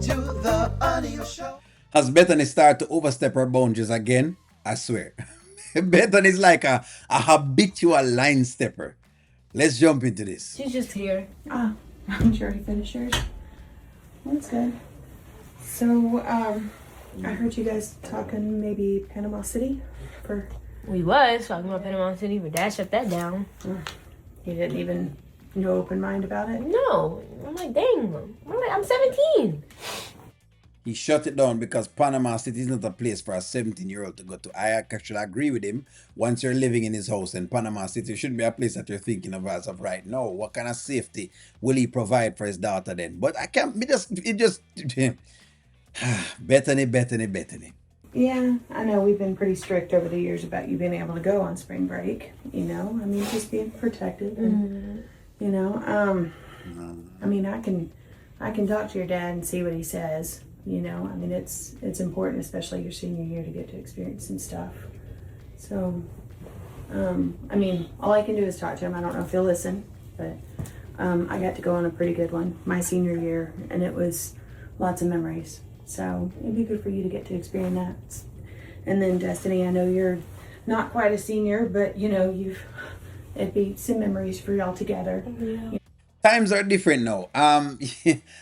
to the audio show. Has Bethany started to overstep her boundaries again? I swear. Bethany is like a habitual line stepper. Let's jump into this. She's just here. Ah, you already finished yours? That's good. So, I heard you guys talking maybe Panama City for... We was talking about Panama City, but Dad shut that down. You didn't even no open mind about it? No. I'm like, dang. I'm 17. He shut it down because Panama City is not a place for a 17-year-old to go to. I actually agree with him. Once you're living in his house in Panama City, it shouldn't be a place that you're thinking of as of right now. What kind of safety will he provide for his daughter then? But I can't be just, it just, Bethany. Yeah, I know we've been pretty strict over the years about you being able to go on spring break, you know? I mean, just being protected and, you know, I mean, I can talk to your dad and see what he says. You know, I mean, it's important, especially your senior year, to get to experience some stuff. So, I mean, all I can do is talk to him. I don't know if he'll listen, but I got to go on a pretty good one my senior year, and it was lots of memories. So it'd be good for you to get to experience that. And then Destiny, I know you're not quite a senior, but you know, it'd be some memories for y'all together. Yeah. Times are different now.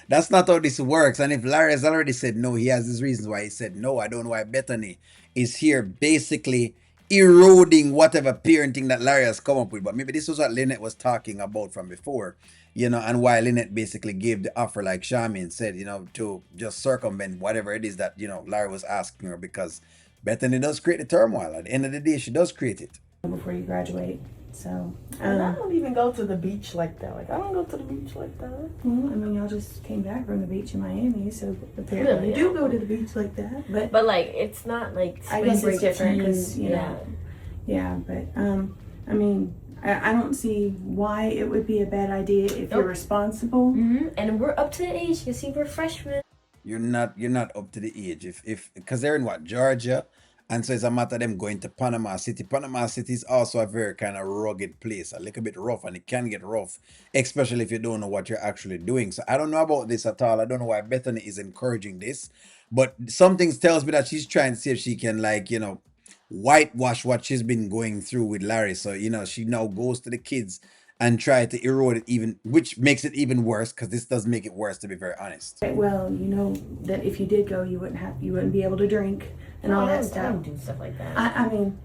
That's not how this works. And if Larry has already said no, he has his reasons why he said no. I don't know why Bethany is here basically eroding whatever parenting that Larry has come up with. But maybe this was what Lynette was talking about from before, you know, and why Lynette basically gave the offer, like Charmaine said, you know, to just circumvent whatever it is that, you know, Larry was asking her, because Bethany does create the turmoil. At the end of the day, she does create it. Before you graduate. So, and I don't even go to the beach like that. Like, I don't go to the beach like that. Well, I mean, y'all just came back from the beach in Miami, so apparently you do go to the beach like that. But like, it's not like I guess it's different because, you know. Yeah, but, I mean, I don't see why it would be a bad idea if you're responsible. And we're up to the age. You see, we're freshmen. You're not up to the age. If because they're in what, Georgia? And so it's a matter of them going to Panama City. Panama City is also a very kind of rugged place, a little bit rough, and it can get rough, especially if you don't know what you're actually doing. So I don't know about this at all. I don't know why Bethany is encouraging this, but something tells me that she's trying to see if she can, like, you know, whitewash what she's been going through with Larry. So, you know, she now goes to the kids and try to erode it even, which makes it even worse, because this does make it worse, to be very honest. Well, you know that if you did go, you wouldn't be able to drink and all that stuff. I don't do stuff like that. I mean,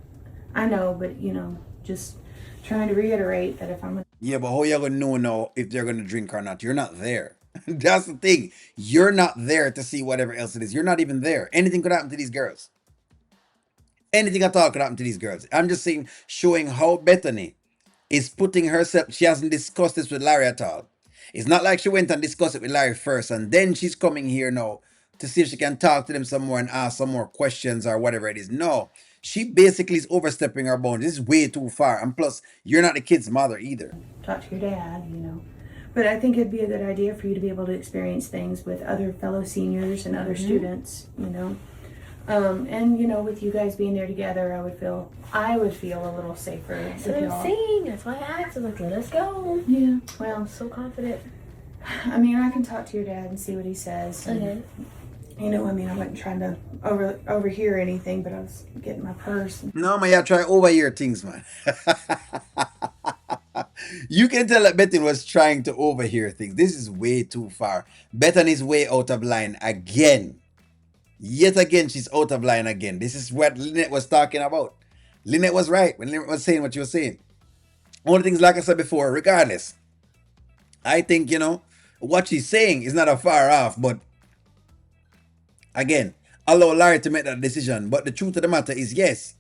I know, but you know, just trying to reiterate that if I'm Yeah, but how you gonna know now if they're gonna drink or not? You're not there. That's the thing. You're not there to see whatever else it is. You're not even there. Anything could happen to these girls. Anything at all could happen to these girls. I'm just saying, showing how Bethany is putting herself. She hasn't discussed this with Larry at all. It's not like she went and discussed it with Larry first, and then she's coming here now to see if she can talk to them some more and ask some more questions or whatever it is. No, she basically is overstepping her boundaries. This is way too far. And plus, you're not the kid's mother either. talk to your dad, you know. But I think it'd be a good idea for you to be able to experience things with other fellow seniors and other students, you know. And you know, with you guys being there together, I would feel a little safer. That's what I'm saying. That's why I asked. I'm like, let us go. Yeah. Well, I'm so confident. I mean, I can talk to your dad and see what he says. Okay. You know, I mean, I wasn't trying to overhear anything, but I was getting my purse. No, man, you try overhear things, man. You can tell that Bethany was trying to overhear things. This is way too far. Bethany's way out of line again. Yet again, she's out of line again. This is what Lynette was talking about. Lynette was right when Lynette was saying what she was saying. Only things, like I said before, regardless, I think, you know, what she's saying is not a far off, but again, allow Larry to make that decision. But the truth of the matter is, yes,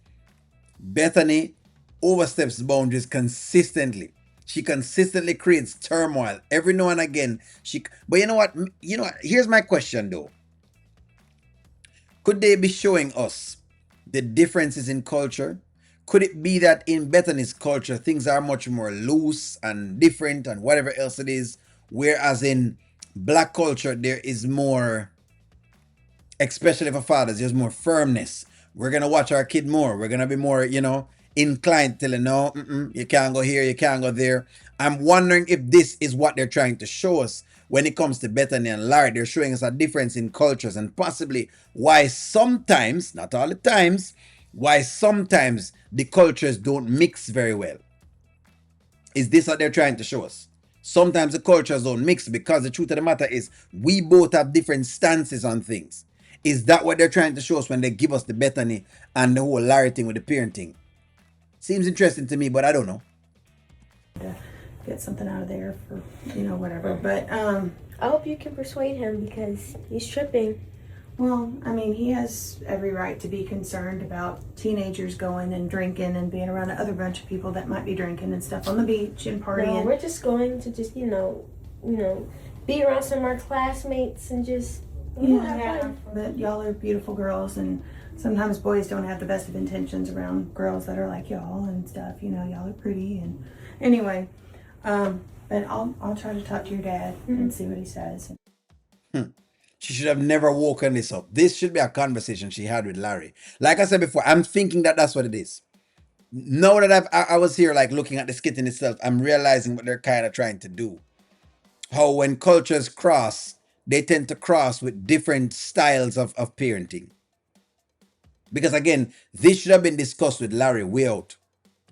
Bethany oversteps boundaries consistently. She consistently creates turmoil every now and again. But you know what? Here's my question though. Could they be showing us the differences in culture? Could it be that in Bethany's culture, things are much more loose and different and whatever else it is, whereas in black culture, there is more, especially for fathers, there's more firmness. We're going to watch our kid more. We're going to be more, you know, inclined to tell him, no, you can't go here, you can't go there. I'm wondering if this is what they're trying to show us when it comes to Bethany and Larry, they're showing us a difference in cultures and possibly why sometimes, not all the times, why sometimes the cultures don't mix very well. Is this what they're trying to show us? Sometimes the cultures don't mix because the truth of the matter is we both have different stances on things. Is that what they're trying to show us when they give us the Bethany and the whole Larry thing with the parenting? Seems interesting to me, but I don't know. To get something out of there for, whatever. But, I hope you can persuade him because he's tripping. well, I mean, he has every right to be concerned about teenagers going and drinking and being around other bunch of people that might be drinking and stuff on the beach and partying. No, we're just going to just, be around some of our classmates and just, have fun. But y'all are beautiful girls, and sometimes boys don't have the best of intentions around girls that are like y'all and stuff. Y'all are pretty. And anyway, but I'll try to talk to your dad and see what he says. She should have never woken this up. This should be a conversation she had with Larry. Like I said before, I'm thinking that that's what it is. Now that I was here like looking at the skit in itself, I'm realizing what they're kind of trying to do. How when cultures cross, they tend to cross with different styles of parenting. Because again, this should have been discussed with Larry way out.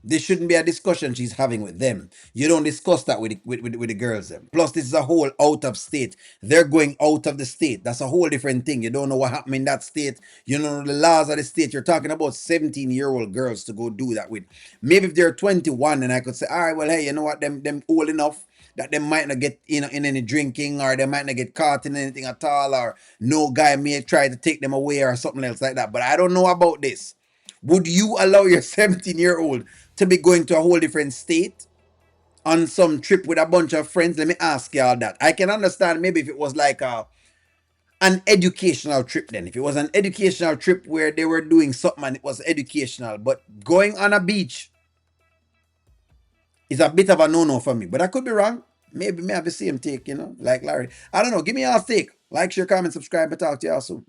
This shouldn't be a discussion she's having with them. You don't discuss that with the girls then. Plus, this is a whole out of state. They're going out of the state. That's a whole different thing. You don't know what happened in that state. You don't know the laws of the state. You're talking about 17-year-old girls to go do that with. Maybe if they're 21, and I could say, all right, well, hey, you know what? Them old enough that they might not get in any drinking, or they might not get caught in anything at all, or no guy may try to take them away or something else like that. But I don't know about this. Would you allow your 17-year-old to be going to a whole different state on some trip with a bunch of friends? Let me ask y'all that. I can understand maybe if it was like an educational trip then. If it was an educational trip where they were doing something and it was educational. But going on a beach is a bit of a no-no for me. But I could be wrong. Maybe me have the same take, like Larry. I don't know. Give me y'all's take. Like, share, comment, subscribe, and talk to y'all soon.